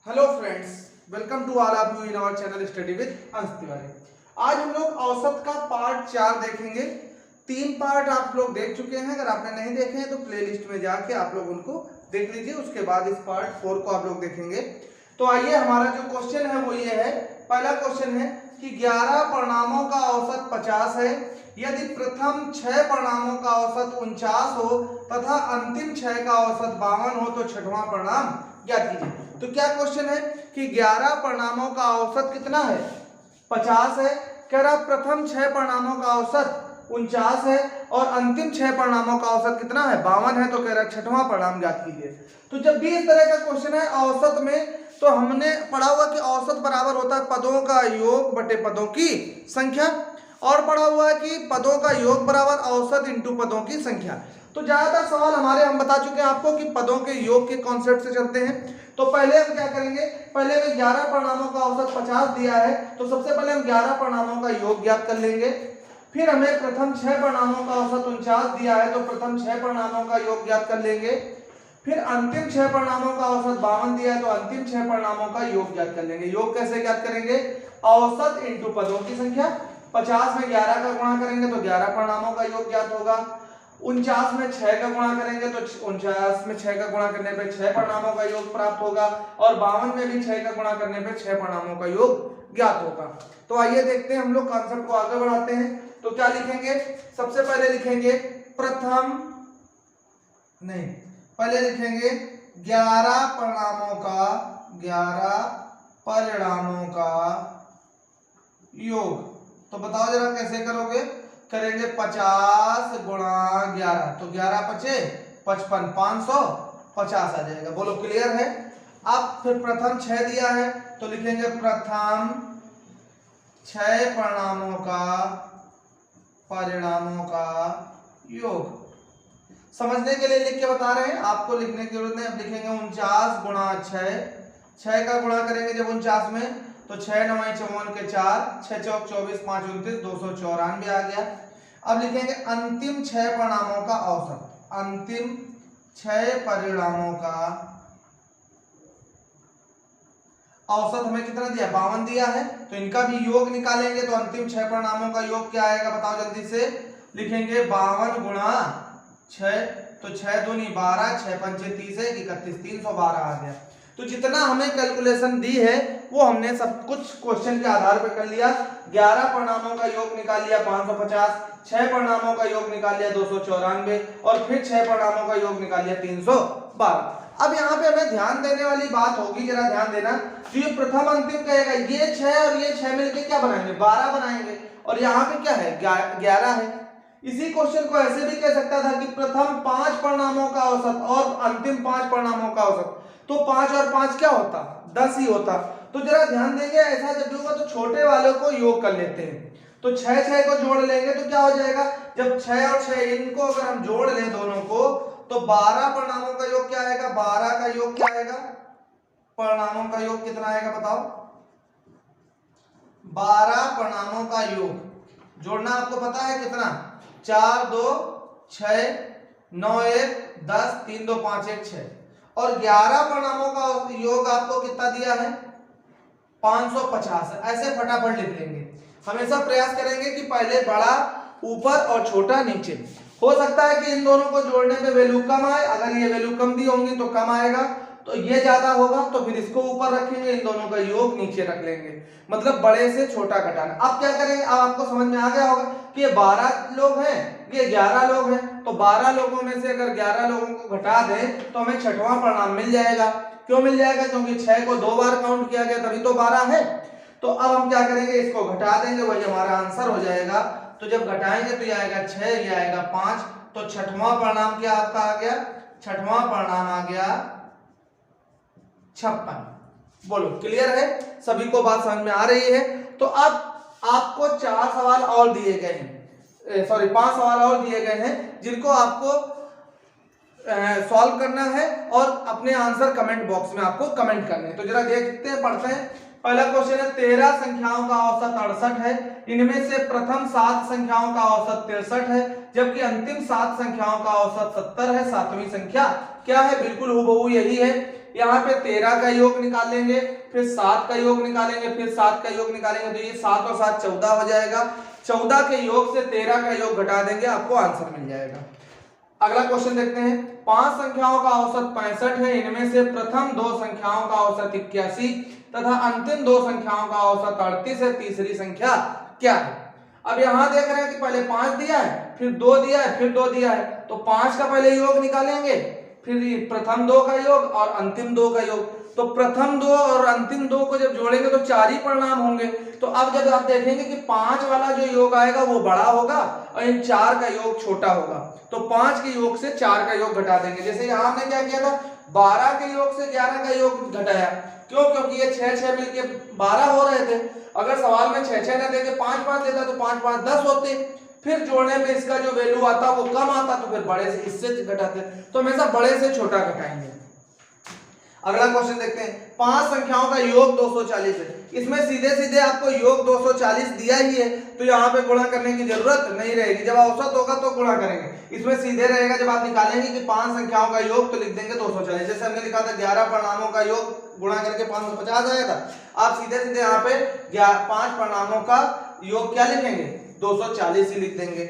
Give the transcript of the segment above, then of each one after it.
Hello friends, welcome to all of you in our channel study with Ansh Tiwari. आज हम लोग औसत का पार्ट 4 देखेंगे। 3 पार्ट आप लोग देख चुके हैं। अगर आपने नहीं देखे हैं तो प्लेलिस्ट में जाके आप लोग उनको देख लीजिए। उसके बाद इस पार्ट 4 को आप लोग देखेंगे। तो आइए, हमारा जो क्वेश्चन है वो ये है। पहला क्वेश्चन है कि 11 परिणामों का औसत 50 है। यदि प्रथम 6 परिणामों का औसत 49 हो तथा अंतिम 6 का औसत 52 हो तो छठवां परिणाम ज्ञात कीजिए। तो क्या क्वेश्चन है कि 11 परिणामों का औसत कितना है? 50 है। कह रहा प्रथम 6 परिणामों का औसत 49 है और अंतिम 6 परिणामों का औसत कितना है? 52 है। तो कह रहा छठवां परिणाम ज्ञात कीजिए। तो जब भी इस तरह का क्वेश्चन है औसत में, तो हमने पढ़ा हुआ कि औसत बराबर होता है पदों का योग बटे पदों की संख्या, और पढ़ा हुआ है कि पदों का योग बराबर औसत इंटू पदों की संख्या। तो ज्यादातर सवाल हमारे हम बता चुके हैं आपको कि पदों के योग के कॉन्सेप्ट से चलते हैं। तो पहले हम क्या करेंगे, पहले हमें 11 परिणामों का औसत 50 दिया है, तो सबसे पहले हम 11 परिणामों का योग ज्ञात कर लेंगे। फिर हमें प्रथम 6 परिणामों का औसत 49 दिया है, तो प्रथम 6 परिणामों का योग ज्ञात कर लेंगे। फिर अंतिम 6 परिणामों का औसत 52 दिया है, तो अंतिम 6 परिणामों का योग ज्ञात कर लेंगे। योग कैसे ज्ञात करेंगे? औसत इंटू पदों की संख्या। 50 में 11 का गुणा करेंगे तो 11 परिणामों का योग ज्ञात होगा। 49 में 6 का गुणा करेंगे तो 49 में 6 का गुणा करने पे 6 परिणामों का योग प्राप्त होगा, और 52 में भी 6 का गुणा करने पे 6 परिणामों का योग ज्ञात होगा। तो आइए देखते हैं, हम लोग कॉन्सेप्ट को आगे बढ़ाते हैं। तो क्या लिखेंगे? सबसे पहले लिखेंगे प्रथम, नहीं, पहले लिखेंगे 11 परिणामों का योग। तो बताओ जरा कैसे करोगे? करेंगे 50 गुणा 11, तो 11 पचे 55, 550 आ जाएगा। बोलो क्लियर है? अब फिर प्रथम 6 दिया है, तो लिखेंगे प्रथम 6 परिणामों का योग। समझने के लिए लिख के बता रहे हैं, आपको लिखने की जरूरत नहीं। अब लिखेंगे 49 गुणा 6 का गुणा करेंगे जब 49 में, तो 6 9 54 के 4, 6 चौक 24, 5 29, 294 आ गया। अब लिखेंगे अंतिम 6 परिणामों का औसत। अंतिम 6 परिणामों का औसत हमें कितना दिया? 52 दिया है, तो इनका भी योग निकालेंगे। तो अंतिम 6 परिणामों का योग क्या आएगा? बताओ जल्दी से। लिखेंगे 52 गुणा 6, तो 6 दूनी 12, 6 पंचे 30 है, 31, 312 आ गया। तो जितना हमें कैलकुलेशन दी है वो हमने सब कुछ क्वेश्चन के आधार पर कर लिया। 11 परिणामों का योग निकाल लिया 550, 6 परिणामों का योग निकाल लिया 294, और फिर 6 परिणामों का योग निकाल लिया 312। अब यहाँ पे हमें ध्यान देने वाली बात होगी, जरा ध्यान देना। तो ये प्रथम अंतिम कहेगा, ये 6 और ये 6 मिलके क्या बनाएंगे? 12 बनाएंगे, और यहाँ पे क्या है? 11 है। इसी क्वेश्चन को ऐसे भी कह सकता था कि प्रथम 5 परिणामों का औसत और अंतिम 5 परिणामों का औसत, तो 5 और 5 क्या होता? 10 ही होता। तो जरा ध्यान देंगे, ऐसा जब भी होगा तो छोटे वालों को योग कर लेते हैं। तो 6 को जोड़ लेंगे तो क्या हो जाएगा? जब 6 और 6 इनको अगर हम जोड़ लें दोनों को, तो 12 परिणामों का योग क्या आएगा? 12 का योग क्या आएगा? परिणामों का योग कितना आएगा बताओ? 12 परिणामों का योग जोड़ना आपको पता है कितना? 4 2 6 9 1 10, 3 2 5 1 6, और 11 परिणामों का योग आपको कितना दिया है? 550। ऐसे फटाफट लिख लेंगे। हमेशा प्रयास करेंगे कि पहले बड़ा ऊपर और छोटा नीचे। हो सकता है कि इन दोनों को जोड़ने पे वैल्यू कम आए, अगर ये वैल्यू कम दी होंगी तो कम आएगा, तो ये ज्यादा होगा तो फिर इसको ऊपर रखेंगे, इन दोनों का योग नीचे रख लेंगे। मतलब बड़े से छोटा घटाना। अब क्या करेंगे? अब आपको समझ में आ गया होगा कि ये 12 लोग हैं, ये 11 लोग हैं, तो 12 लोगों में से अगर 11 लोगों को घटा दें तो हमें छठवां परिणाम मिल जाएगा। क्यों मिल जाएगा? क्योंकि 6 को 2 बार काउंट किया गया, तभी तो 12 है। तो अब हम क्या करेंगे? इसको घटा देंगे, वही हमारा आंसर हो जाएगा। तो जब घटाएंगे तो ये आएगा 6, ये आएगा 5, तो छठवां परिणाम क्या आपका आ गया? छठवां परिणाम आ गया 56। बोलो क्लियर है? सभी को बात समझ में आ रही है? तो अब आपको 4 सवाल और दिए गए हैं, सॉरी 5 सवाल और दिए गए हैं, जिनको आपको सॉल्व करना है और अपने आंसर कमेंट बॉक्स में आपको कमेंट करने हैं। तो जरा देखते हैं, पढ़ते हैं। पहला क्वेश्चन है 13 संख्याओं का औसत 68 है। इनमें से प्रथम 7 संख्याओं का औसत 63 है, जबकि अंतिम 7 संख्याओं का औसत 70 है। सातवीं संख्या क्या है? बिल्कुल हूबहू यही है। यहाँ पे 13 का योग निकालेंगे, फिर 7 का योग निकालेंगे, फिर 7 का योग निकालेंगे, तो ये 7 और 7 14 हो जाएगा। 14 के योग से 13 का योग घटा देंगे, आपको आंसर मिल जाएगा। अगला क्वेश्चन देखते हैं। 5 संख्याओं का औसत 65 है, इनमें से प्रथम 2 संख्याओं का औसत 81 तथा अंतिम 2 संख्याओं का औसत 38 है, तीसरी संख्या क्या है? अब यहां देख रहे हैं कि पहले 5 दिया है, फिर 2 दिया है, फिर 2 दिया है, तो 5 का पहले योग निकालेंगे, फिर प्रथम 2 का योग और अंतिम 2 का योग। तो प्रथम 2 और अंतिम 2 को जब जोड़ेंगे तो 4 ही परिणाम होंगे। तो अब जब आप देखेंगे कि 5 वाला जो योग आएगा वो बड़ा होगा और इन 4 का योग छोटा होगा, तो 5 के योग से 4 का योग घटा देंगे। जैसे यहां हमने क्या किया था, 12 के योग से 11 का योग घटाया, क्यों? क्योंकि ये 6 मिलके 12 हो रहे थे। अगर सवाल में 6 न देके 5 देता तो 5 10 होते, फिर जोड़ने में इसका जो वैल्यू आता वो कम आता, तो फिर बड़े से इससे घटाते, तो हमेशा बड़े से छोटा घटाएंगे। अगला क्वेश्चन देखते हैं। 5 संख्याओं का योग 240 है, इसमें सीधे सीधे आपको योग 240 दिया ही है, तो यहाँ पे गुणा करने की जरूरत नहीं रहेगी। जब औसत होगा तो गुणा करेंगे, इसमें सीधे रहेगा। जब आप निकालेंगे कि 5 संख्याओं का योग, तो लिख देंगे 240। जैसे हमने लिखा था 11 परिणामों का योग गुणा करके 550 आया था, आप सीधे सीधे यहाँ पे 5 परिणामों का योग क्या लिखेंगे, 240 ही लिख देंगे।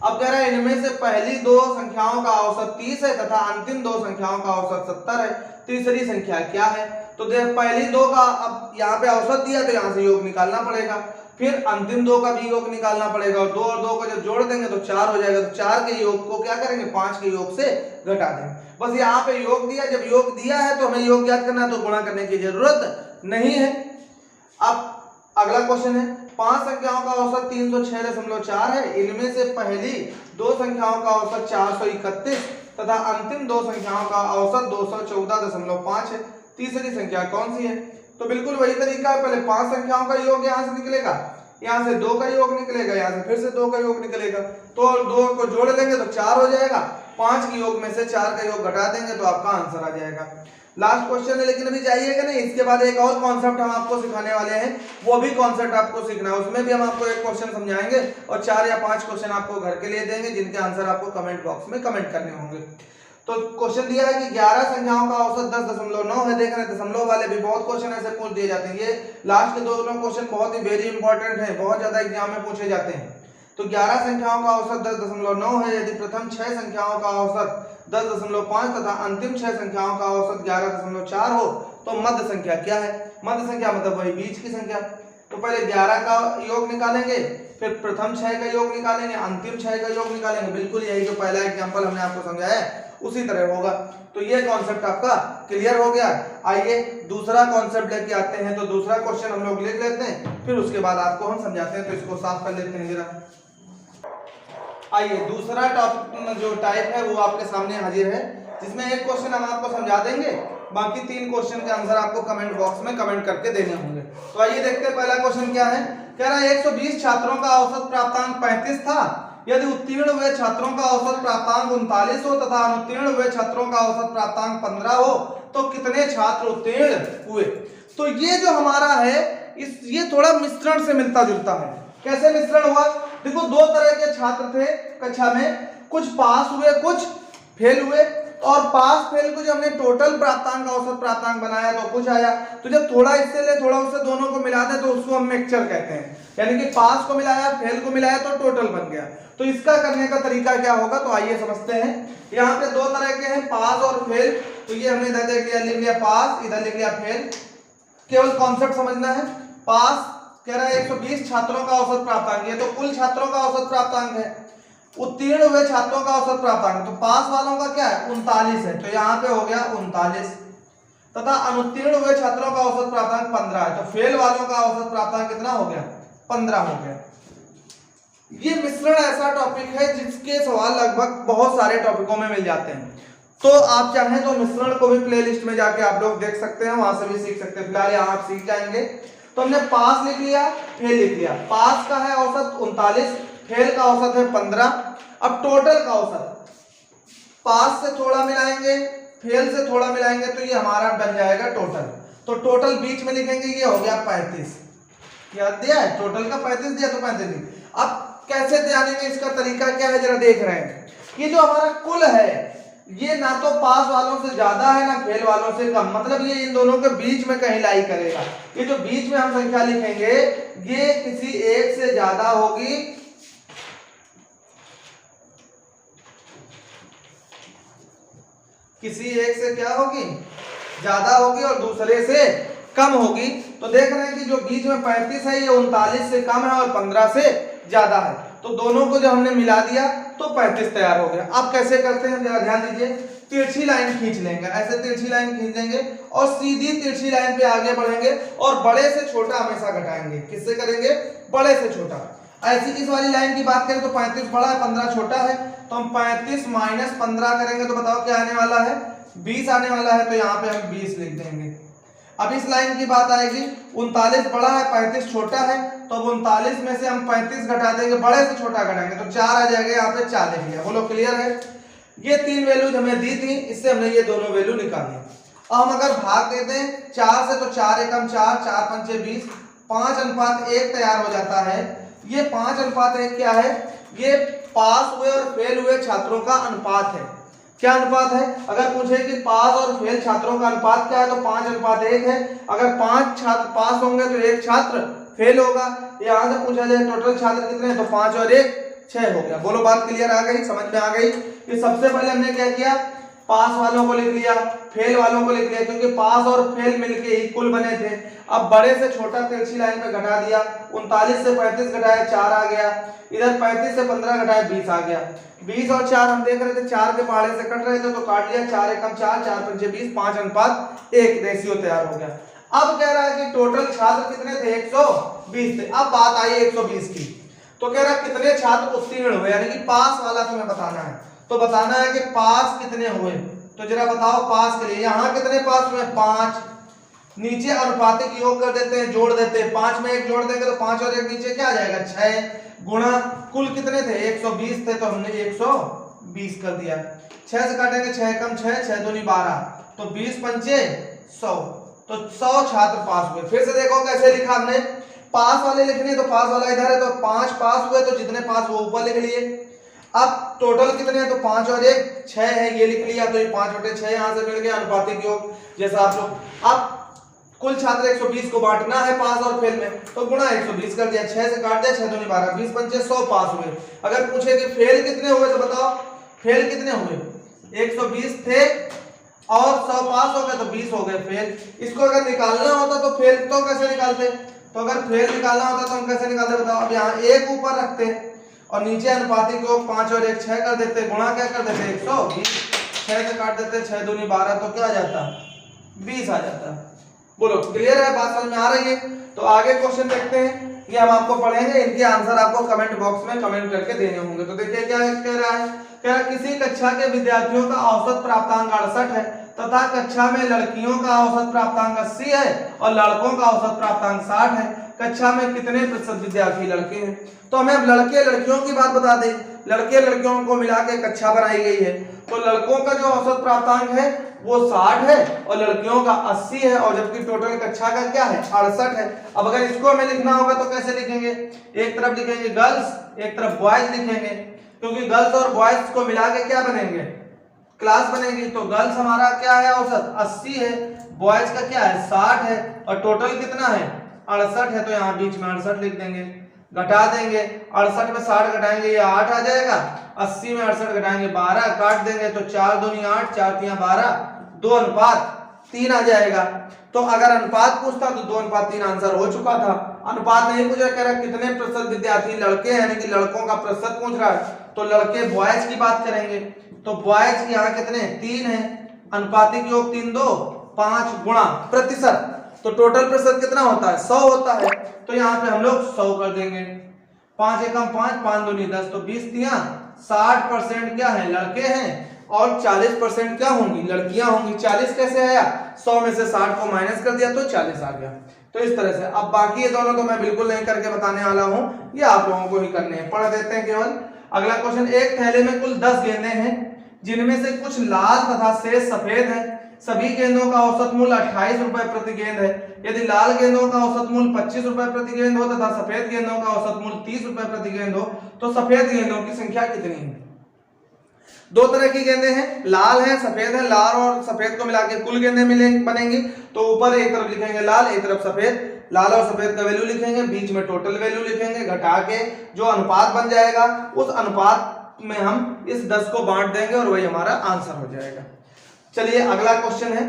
अब कह रहा है इनमें से पहली 2 संख्याओं का औसत 30 है तथा अंतिम 2 संख्याओं का औसत 70 है, तीसरी संख्या क्या है? तो देख पहली 2 का अब यहाँ पे औसत दिया तो यहाँ से योग निकालना पड़ेगा, फिर अंतिम 2 का भी योग निकालना पड़ेगा, और 2 और 2 को जब जोड़ देंगे तो 4 हो जाएगा। तो 4 के योग को क्या करेंगे, 5 के योग से घटा देंगे। बस यहाँ पे योग दिया, जब योग दिया है तो हमें योग याद करना है, तो गुणा करने की जरूरत नहीं है। अब अगला क्वेश्चन है। 5 संख्याओं का औसत 306.4 है, इनमें से पहली 2 संख्याओं का औसत 431 तथा अंतिम 2 संख्याओं का औसत 214.5 है, तीसरी संख्या कौन सी है? तो बिल्कुल वही तरीका है, पहले 5 संख्याओं का योग यहाँ से निकलेगा, यहाँ से 2 का योग निकलेगा, यहाँ से फिर से 2 का योग निकलेगा, तो 2 को जोड़ लेंगे तो 4 हो जाएगा, 5 के योग में से 4 का योग घटा देंगे तो आपका आंसर आ जाएगा। लास्ट क्वेश्चन है, लेकिन अभी जाइएगा नहीं, इसके बाद एक और कॉन्सेप्ट हम आपको सिखाने वाले हैं, वो भी कॉन्सेप्ट आपको सीखना है, उसमें भी हम आपको एक क्वेश्चन समझाएंगे और 4 या 5 क्वेश्चन आपको घर के लिए देंगे, जिनके आंसर आपको कमेंट बॉक्स में कमेंट करने होंगे। तो क्वेश्चन दिया है कि 11 संख्याओं का औसत 10.9 है। देख रहे हैं दशमलव वाले भी बहुत क्वेश्चन ऐसे पूछ दिए जाते हैं, ये लास्ट के दोनों क्वेश्चन बहुत ही वेरी इंपॉर्टेंट है, बहुत ज्यादा एग्जाम में पूछे जाते हैं। तो 11 संख्याओं का औसत 10.9 है, यदि प्रथम 6 संख्याओं का औसत 10.5 तथा अंतिम 6 संख्याओं का औसत 11.4 हो, तो मध्य संख्या क्या है? मध्य संख्या मतलब वही बीच की संख्या। तो पहले 11 का योग निकालेंगे, फिर प्रथम 6 का योग निकालेंगे, अंतिम 6 का योग निकालेंगे, बिल्कुल यही जो पहला एग्जांपल हमने आपको समझाया है उसी तरह होगा। तो ये कॉन्सेप्ट आपका क्लियर हो गया। आइए दूसरा कॉन्सेप्ट लेके आते हैं। तो दूसरा क्वेश्चन हम लोग लिख लेते हैं, फिर उसके बाद आपको हम समझाते हैं। तो इसको साफ कर लेते हैं जरा। आइए दूसरा टॉपिक जो टाइप है वो आपके सामने हाजिर है, जिसमें एक क्वेश्चन हम आपको समझा देंगे, बाकी 3 क्वेश्चन के आंसर आपको कमेंट बॉक्स में कमेंट करके देने होंगे। तो आइए देखते हैं पहला क्वेश्चन क्या है। कह रहा है 120 छात्रों का औसत प्राप्तांक 35 था, यदि उत्तीर्ण हुए छात्रों का औसत प्राप्तांक 39 हो तथा अनुत्तीर्ण हुए छात्रों का औसत प्राप्तांक 15 हो, तो कितने छात्र उत्तीर्ण हुए? तो ये जो हमारा है ये थोड़ा मिश्रण से मिलता जुलता है। कैसे मिश्रण हुआ? देखो 2 तरह के छात्र थे कक्षा में, कुछ पास हुए कुछ फेल हुए, और पास फेल को जब हमने टोटल प्राप्तांक औसत प्राप्तांक बनाया तो कुछ आया। तो जब थोड़ा इससे ले थोड़ा उससे दोनों को मिला दे तो उसको हम मिक्सचर कहते हैं, यानी कि पास को मिलाया फेल को मिलाया तो टोटल बन गया। तो इसका करने का तरीका क्या होगा, तो आइए समझते हैं। यहाँ पे 2 तरह के हैं, पास और फेल। तो ये हमने इधर देख लिया, लिख लिया पास, इधर लिख लिया फेल। केवल कॉन्सेप्ट समझना है। पास कह रहा है 120 छात्रों का औसत प्राप्तांक, ये तो कुल छात्रों का औसत प्राप्तांक है। उत्तीर्ण हुए छात्रों का औसत प्राप्तांक, तो पास वालों का क्या है 39 है, तो यहाँ पे हो गया 39, तथा अनुत्तीर्ण हुए छात्रों का औसत प्राप्तांक 15 है, तो फेल वालों का औसत प्राप्तांक कितना हो गया 15 हो गया। ये मिश्रण ऐसा टॉपिक है जिसके सवाल लगभग बहुत सारे टॉपिकों में मिल जाते हैं। तो आप चाहें तो मिश्रण को भी प्लेलिस्ट में जाके आप लोग देख सकते हैं, वहां से भी सीख सकते हैं। फिलहाल यहाँ आप सीख जाएंगे। तो हमने पास लिख लिया, फेल लिख लिया। पास का है औसत 39, फेल का औसत है 15। अब टोटल का औसत पास से थोड़ा मिलाएंगे, फेल से थोड़ा मिलाएंगे, तो ये हमारा बन जाएगा टोटल। तो टोटल बीच में लिखेंगे, ये हो गया 35। याद दिया है, टोटल का 35 दिया तो 35। अब कैसे ध्यान देंगे, इसका तरीका क्या है जरा देख रहे हैं। ये जो हमारा कुल है, ये ना तो पास वालों से ज्यादा है ना फेल वालों से कम, मतलब ये इन दोनों के बीच में कहीं लाई करेगा। ये जो बीच में हम संख्या लिखेंगे ये किसी एक से ज्यादा होगी, किसी एक से क्या होगी, ज्यादा होगी और दूसरे से कम होगी। तो देख रहे हैं कि जो बीच में 35 है ये 39 से कम है और 15 से ज्यादा है। तो दोनों को जब हमने मिला दिया तो 35 तैयार हो गया। अब कैसे करते हैं जरा ध्यान दीजिए, तिरछी लाइन खींच लेंगे, ऐसे तिरछी लाइन खींच लेंगे और सीधी तिरछी लाइन पे आगे बढ़ेंगे और बड़े से छोटा हमेशा घटाएंगे। किससे करेंगे, बड़े से छोटा। ऐसी इस वाली लाइन की बात करें तो 35 बड़ा है 15 छोटा है, तो हम 35 माइनस 15 करेंगे तो बताओ क्या आने वाला है, 20 आने वाला है। तो यहाँ पे हम 20 लिख देंगे। अब इस लाइन की बात आएगी, 39 बड़ा है 35 छोटा है, तो अब 39 में से हम 35 घटा देंगे, बड़े से छोटा घटाएंगे तो 4 आ जाएगा, यहाँ पे 4 लिख लिया। बोलो क्लियर है। ये तीन वैल्यूज हमें दी थी, इससे हमने ये दोनों वैल्यू निकाली। अब हम अगर भाग देते हैं 4 से तो 4 एकम 4, 4 पंचे 20, 5:1 तैयार हो जाता है। ये 5:1 क्या है, ये पास हुए और फेल हुए छात्रों का अनुपात है। क्या अनुपात है, अगर पूछे कि पास और फेल छात्रों का अनुपात क्या है तो 5:1 है। अगर 5 छात्र पास होंगे तो 1 छात्र फेल होगा। यहां से पूछा जाए टोटल छात्र कितने हैं तो 5 और 1 6 हो गया। बोलो बात क्लियर आ गई, समझ में आ गई। कि सबसे पहले हमने क्या किया, पास वालों को लिख लिया, फेल वालों को लिख लिया, क्योंकि पास और फेल मिलके इक्वल बने थे। अब बड़े से छोटा तिरछी लाइन पे घटा दिया, 39 से 35 घटाया 4 आ गया, इधर 35 से 15 घटाया 20 आ गया। 20 और 4 हम देख रहे थे 4 के पहाड़े से कट रहे थे तो काट लिया, 4 एकम 4, 4 पंचे 20, 5:1 रेशियो तैयार हो गया। अब कह रहा है कि टोटल छात्र कितने थे, 120 थे। अब बात आई 120 की, तो कह रहा है कितने छात्र उत्तीर्ण हुए, यानी कि पास वाला तुम्हें बताना है। तो बताना है कि पास कितने हुए, तो जरा बताओ पास के लिए यहाँ कितने पास हुए, 5। नीचे अनुपातिक योग कर देते हैं, जोड़ देते हैं, 5 में 1 जोड़ देंगे तो 5 और 1 नीचे क्या आ जाएगा 6 गुणा कुल कितने थे 120 थे, तो हमने 120 कर दिया। 6 से काटेंगे 6 एकम 6, 6 दूनी 12, तो 20 पंचे 100, तो 100 छात्र पास हुए। फिर से देखो कैसे लिखा हमने, पास वाले लिखने तो पास वाला इधर है तो 5 पास हुए, तो जितने पास वो ऊपर लिख लिए। अब टोटल कितने हैं तो 5 और 1 6 है, ये लिख लिया, तो ये 5/6 यहाँ से मिल गया अनुपातिक योग जैसा आप लोग। अब कुल छात्र 120 को बांटना है पास और फेल में, तो गुणा 120 कर दिया, 6 से काट दिया, 6 दूनी 12, 20 पंचे 100 पास हुए। अगर पूछे कि फेल कितने हुए तो बताओ फेल कितने हुए, 120 थे और 100 पास हो गए तो 20 हो गए फेल। इसको अगर निकालना होता तो फेल तो कैसे निकालते, तो अगर फेल निकालना होता तो हम कैसे निकालते बताओ। अब यहाँ 1 ऊपर रखते और नीचे अनुपातिक योग 5 और 1 6 कर देते, गुणा क्या कर देते 120, 6 से काट देते, 6 दूनी 12, तो क्या आ जाता 20 आ जाता। बोलो क्लियर है, बात समझ में आ रही है। तो आगे क्वेश्चन देखते हैं, ये हम आपको पढ़ेंगे, इनके आंसर आपको कमेंट बॉक्स में कमेंट करके देने होंगे। तो देखिए क्या कह रहा है, कह रहा है किसी कक्षा के विद्यार्थियों का औसत प्राप्तांक 68 है तथा कक्षा में लड़कियों का औसत प्राप्तांक 80 है और लड़कों का औसत प्राप्तांक 60 है। कक्षा में कितने प्रतिशत विद्यार्थी लड़के हैं। तो हमें अब लड़के लड़कियों की बात बता दें, लड़के लड़कियों को मिला के कक्षा बनाई गई है। तो लड़कों का जो औसत प्राप्तांक है वो 60 है और लड़कियों का 80 है, और जबकि टोटल कक्षा का क्या है 68 है। अब अगर इसको हमें लिखना होगा तो कैसे लिखेंगे, एक तरफ लिखेंगे गर्ल्स, एक तरफ बॉयज लिखेंगे, क्योंकि गर्ल्स और बॉयज को मिला के क्या बनेंगे क्लास बनेगी। तो गर्ल्स हमारा क्या है औसत 80 है, बॉयज का क्या है 60 है और टोटल कितना है 68 है। तो यहाँ बीच में 68 लिख देंगे, घटा देंगे, 68 में 60 घटाएंगे ये 8 आ जाएगा, 80 में 68 घटाएंगे 12, काट देंगे तो 4 दूनी 8, 4 तियां 12, 2:3 आ जाएगा। तो अगर अनुपात पूछता तो 2:3 आंसर हो चुका था। अनुपात नहीं पूछा, कह रहा कितने प्रतिशत विद्यार्थी लड़के हैं, यानी कि लड़कों का प्रतिशत पूछ रहा है। तो लड़के बॉयज की बात करेंगे, तो बॉयज यहाँ कितने 3 है, अनुपातिक योग 3 2 5 गुणा प्रतिशत, तो टोटल प्रतिशत कितना होता है 100 होता है। तो यहाँ पे हम लोग 100 कर देंगे, 5 एकम 5, 5 दूनी 10, तो 20 तियां 60% क्या है लड़के हैं और 40% क्या होंगी लड़कियां होंगी। 40 कैसे आया, 100 में से 60 को माइनस कर दिया तो 40 आ गया। तो इस तरह से। अब बाकी ये दोनों तो मैं बिल्कुल नहीं करके बताने वाला हूं, ये आप लोगों को ही करने हैं। पढ़ देते हैं केवल। अगला क्वेश्चन, एक थैले में कुल 10 गेंदें हैं जिनमें से कुछ लाल तथा शेष सफेद है। सभी गेंदों का औसत मूल्य 28 रुपए प्रति गेंद है। यदि लाल गेंदों का औसत मूल्य 25 रुपए प्रति गेंद हो तथा सफेद गेंदों का औसत मूल्य 30 रुपए प्रति गेंद हो तो सफेद गेंदों की संख्या कितनी है। दो तरह की गेंदे हैं, लाल है सफेद है, लाल और सफेद को मिला के कुल गेंदे बनेंगी। तो ऊपर एक तरफ लिखेंगे लाल, एक तरफ सफेद, लाल और सफेद का वैल्यू लिखेंगे, बीच में टोटल वैल्यू लिखेंगे, घटा के जो अनुपात बन जाएगा उस अनुपात में हम इस 10 को बांट देंगे और वही हमारा आंसर हो जाएगा। चलिए अगला क्वेश्चन है,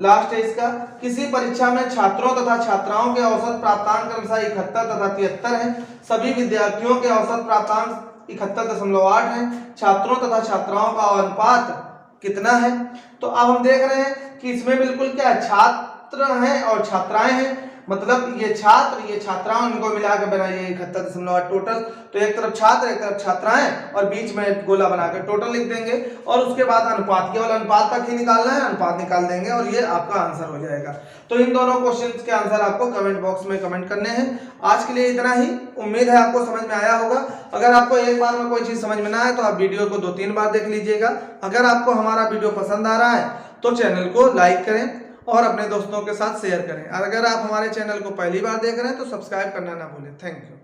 लास्ट है इसका। किसी परीक्षा में छात्रों तथा छात्राओं के औसत प्राप्तांक क्रमशः 71 तथा 73 है। सभी विद्यार्थियों के औसत प्राप्तांक 71.8 है। छात्रों तथा छात्राओं का अनुपात कितना है? तो अब हम देख रहे हैं कि इसमें बिल्कुल क्या छात्र हैं और छात्राएं हैं, मतलब ये छात्र ये छात्राएं, उनको मिला के बनाइए 71.8 टोटल। तो एक तरफ छात्र एक तरफ छात्राएं और बीच में गोला बनाकर टोटल लिख देंगे और उसके बाद अनुपात, केवल अनुपात तक ही निकालना है, अनुपात निकाल देंगे और ये आपका आंसर हो जाएगा। तो इन दोनों क्वेश्चंस के आंसर आपको कमेंट बॉक्स में कमेंट करने हैं। आज के लिए इतना ही, उम्मीद है आपको समझ में आया होगा। अगर आपको एक बार में कोई चीज समझ में ना आए तो आप वीडियो को 2-3 बार देख लीजिएगा। अगर आपको हमारा वीडियो पसंद आ रहा है तो चैनल को लाइक करें और अपने दोस्तों के साथ शेयर करें। अगर आप हमारे चैनल को पहली बार देख रहे हैं तो सब्सक्राइब करना ना भूलें। Thank you.